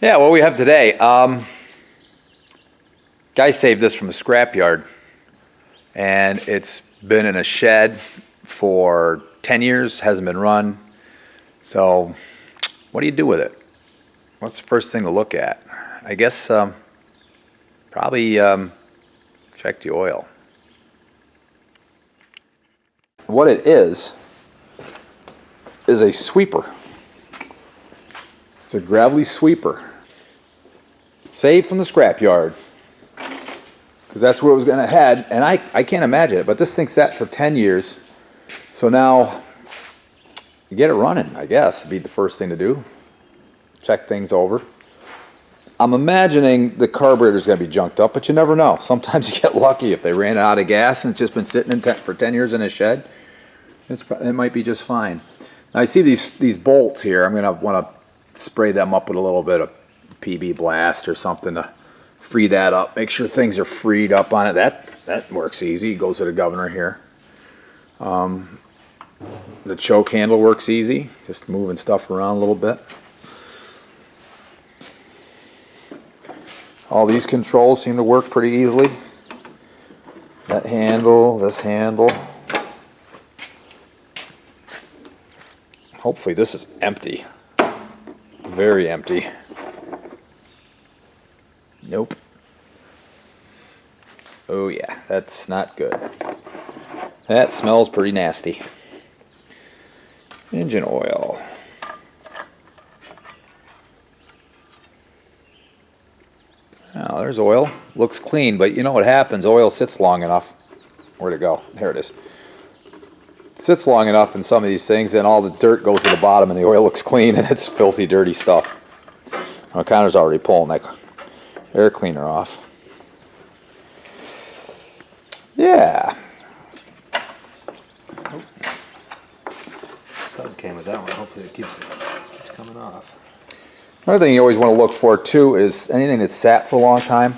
Yeah, what we have today, guy saved this from a scrapyard, and it's been in a shed for 10 years, hasn't been run. So what do you do with it? What's the first thing to look at? I guess probably check the oil. What it is a sweeper. It's a gravley sweeper. Saved from the scrapyard. Because that's where it was going to head. And I can't imagine it, but this thing sat for 10 years. So now you get it running, I guess, would be the first thing to do. Check things over. I'm imagining the carburetor is going to be junked up, but you never know. Sometimes you get lucky if they ran out of gas and it's just been sitting for 10 years in a shed. It might be just fine. Now I see these bolts here. I'm going to want to spray them up with a little bit of PB Blast or something to free that up. Make sure things are freed up on it. That works easy. It goes to the governor here. The choke handle works easy. Just moving stuff around a little bit. All these controls seem to work pretty easily. That handle, this handle. Hopefully this is empty. Very empty. Nope. Oh yeah, that's not good. That smells pretty nasty. Engine oil. Now there's oil. Looks clean, but you know what happens? Oil sits long enough. Where'd it go? There it is. It sits long enough in some of these things, and all the dirt goes to the bottom, and the oil looks clean, and it's filthy, dirty stuff. My counter's already pulling that air cleaner off. Yeah. Stud came with that one. Hopefully it keeps coming off. Another thing you always want to look for too is anything that's sat for a long time.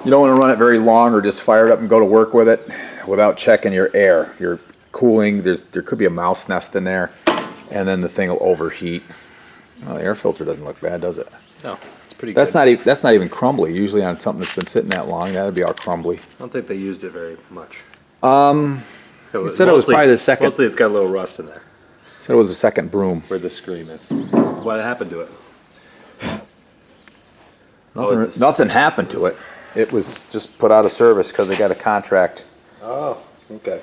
You don't want to run it very long or just fire it up and go to work with it without checking your air. Your cooling, there could be a mouse nest in there, and then the thing will overheat. Well, the air filter doesn't look bad, does it? No, it's pretty That's good. that's not even crumbly. Usually on something that's been sitting that long, that'd be all crumbly. I don't think they used it very much. He said it was probably the second. Mostly it's got a little rust in there. Said it was the second broom. Where the screen is. What happened to it? Nothing happened to it. It was just put out of service because they got a contract. Oh, okay.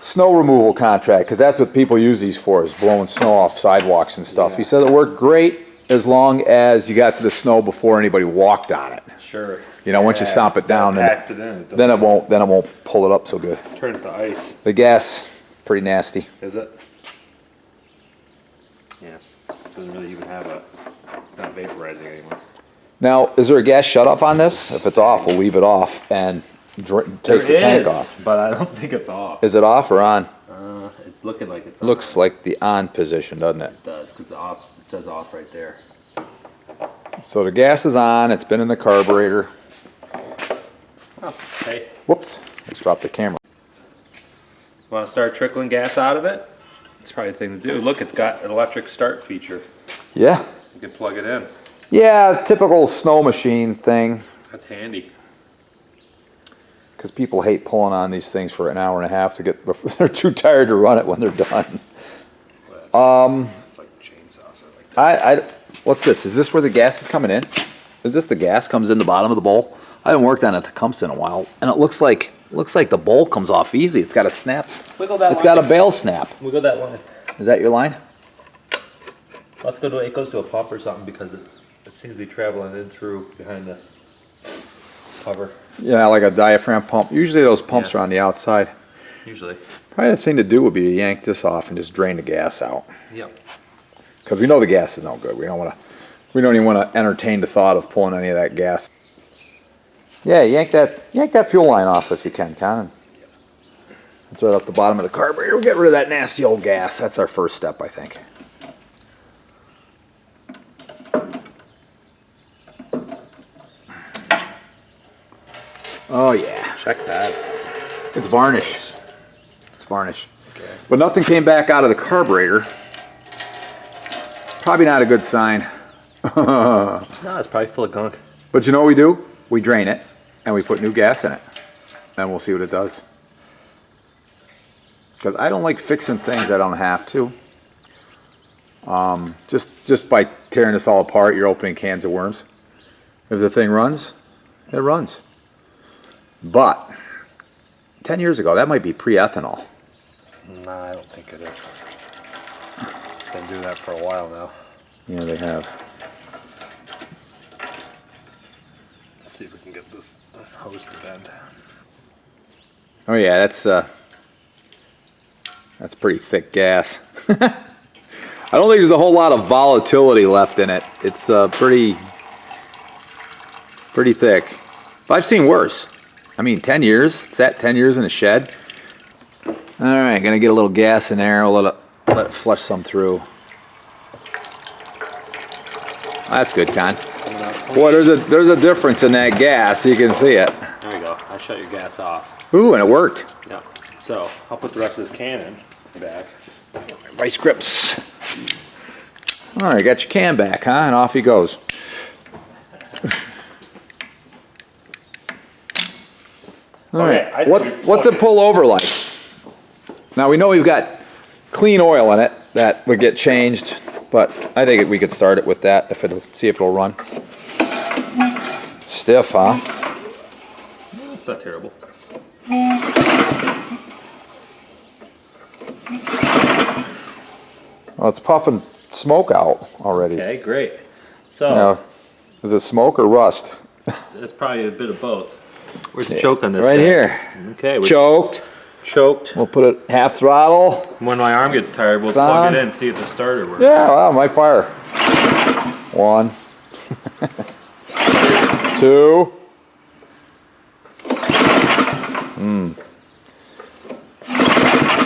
Snow removal contract, because that's what people use these for, is blowing snow off sidewalks and stuff. Yeah. He said it worked great as long as you got to the snow before anybody walked on it. Sure. You know, once you stomp it down, then it won't pull it up so good. Turns to ice. The gas, pretty nasty. Is it? Yeah. Doesn't really even have not vaporizing anymore. Now, is there a gas shutoff on this? If it's off, we'll leave it off and take the tank off. But I don't think it's off. Is it off or on? It's looking like it's on. Looks like the on position, doesn't it? It does, because off. It says off right there. So the gas is on. It's been in the carburetor. Oh, hey. Whoops! Let's drop the camera. Want to start trickling gas out of it? It's probably the thing to do. Look, it's got an electric start feature. Yeah. You can plug it in. Yeah, typical snow machine thing. That's handy. Because people hate pulling on these things for an hour and a half to get. They're too tired to run it when they're done. Well, it's like chainsaws or like that. What's this? Is this where the gas is coming in? Is this the gas comes in the bottom of the bowl? I haven't worked on a Tecumseh in a while, and it looks like the bowl comes off easy. It's got a snap. Wiggle that. It's got a bail snap. Wiggle that line. Is that your line? Let's go to it. Goes to a pump or something because it seems to be traveling in through behind the cover. Yeah, like a diaphragm pump. Usually those pumps are on the outside. Usually. Probably the thing to do would be to yank this off and just drain the gas out. Yep. Because we know the gas is no good. We don't even want to entertain the thought of pulling any of that gas. Yeah, yank that fuel line off if you can, Con. That's right off the bottom of the carburetor. We'll get rid of that nasty old gas. That's our first step, I think. Oh yeah. Check that. It's varnish. It's varnish. Okay. But nothing came back out of the carburetor. Probably not a good sign. No, it's probably full of gunk. But you know what we do? We drain it and we put new gas in it. And we'll see what it does. Because I don't like fixing things I don't have to. Just by tearing this all apart, you're opening cans of worms. If the thing runs, it runs. But 10 years ago, that might be pre-ethanol. Nah, I don't think it is. Been doing that for a while now. Yeah, they have. Let's see if we can get this hose to bend. Oh yeah, that's pretty thick gas. I don't think there's a whole lot of volatility left in it. It's pretty thick. But I've seen worse. I mean, 10 years. It's at 10 years in a shed. All right, gonna get a little gas in there. We'll let it flush some through. That's good, Con. Boy, there's a difference in that gas. You can see it. There you go. I shut your gas off. Ooh, and it worked. Yep. So I'll put the rest of this can in back. Vice grips. All right, got your can back, huh? And off he goes. All right. What's it pull over like? Now we know we've got clean oil in it that would get changed, but I think we could start it with that see if it'll run. Stiff, huh? It's not terrible. Well, it's puffing smoke out already. Okay, great. So Now, is it smoke or rust? it's probably a bit of both. Where's the choke on this? Right thing? here. Okay, Choked. choked. We'll put it half throttle. When my arm gets tired, we'll plug it in and see if the starter works. Yeah, well, might fire. 1. 2.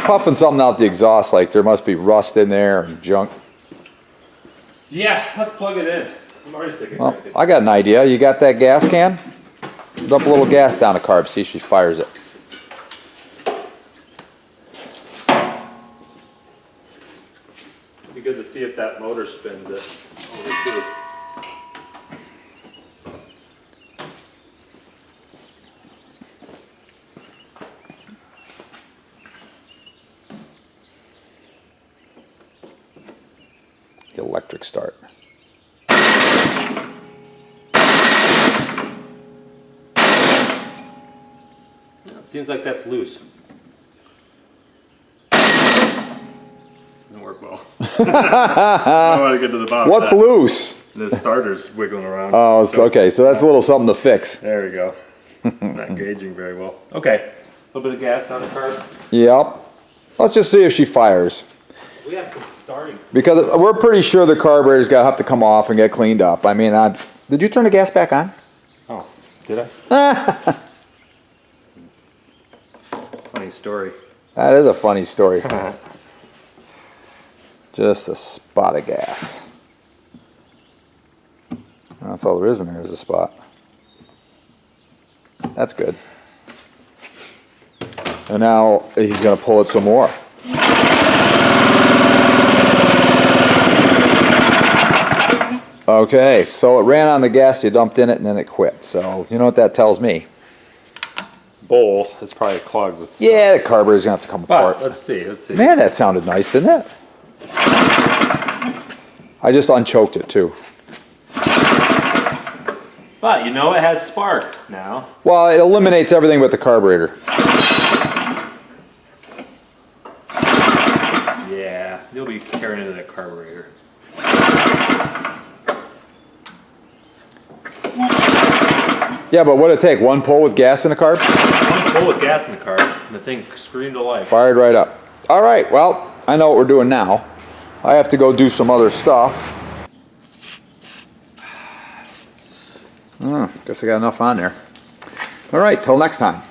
Puffing something out the exhaust like there must be rust in there and junk. Yeah, let's plug it in. I'm already sticking Well, it. I got an idea. You got that gas can? Dump a little gas down the carb, see if she fires it. It'd be good to see if that motor spins it over too. The electric start. It seems like that's loose. Doesn't work well. I want to get to the bottom. What's loose? The starter's wiggling around. Oh, okay, so that's a little something to fix. There we go. Not engaging very well. Okay. A little bit of gas down the carb. Yep. Let's just see if she fires. We have some starting. Because we're pretty sure the carburetor's got to have to come off and get cleaned up. I mean, did you turn the gas back on? Oh, did I? Funny story. That is a funny story. Just a spot of gas. That's all there is in there is a spot. That's good. And now he's going to pull it some more. Okay, so it ran on the gas you dumped in it and then it quit. So you know what that tells me? Bowl is probably clogged with stuff. Yeah, the carburetor's going to have to come apart. But let's see, let's see. Man, that sounded nice, didn't it? I just unchoked it too. But you know it has spark now. Well, it eliminates everything but the carburetor. Yeah, you'll be carrying into that carburetor. Yeah, but what'd it take? One pull with gas in the carb? One pull with gas in the car, and the thing screamed to life. Fired right up. All right, well, I know what we're doing now. I have to go do some other stuff. Guess I got enough on there. All right, till next time.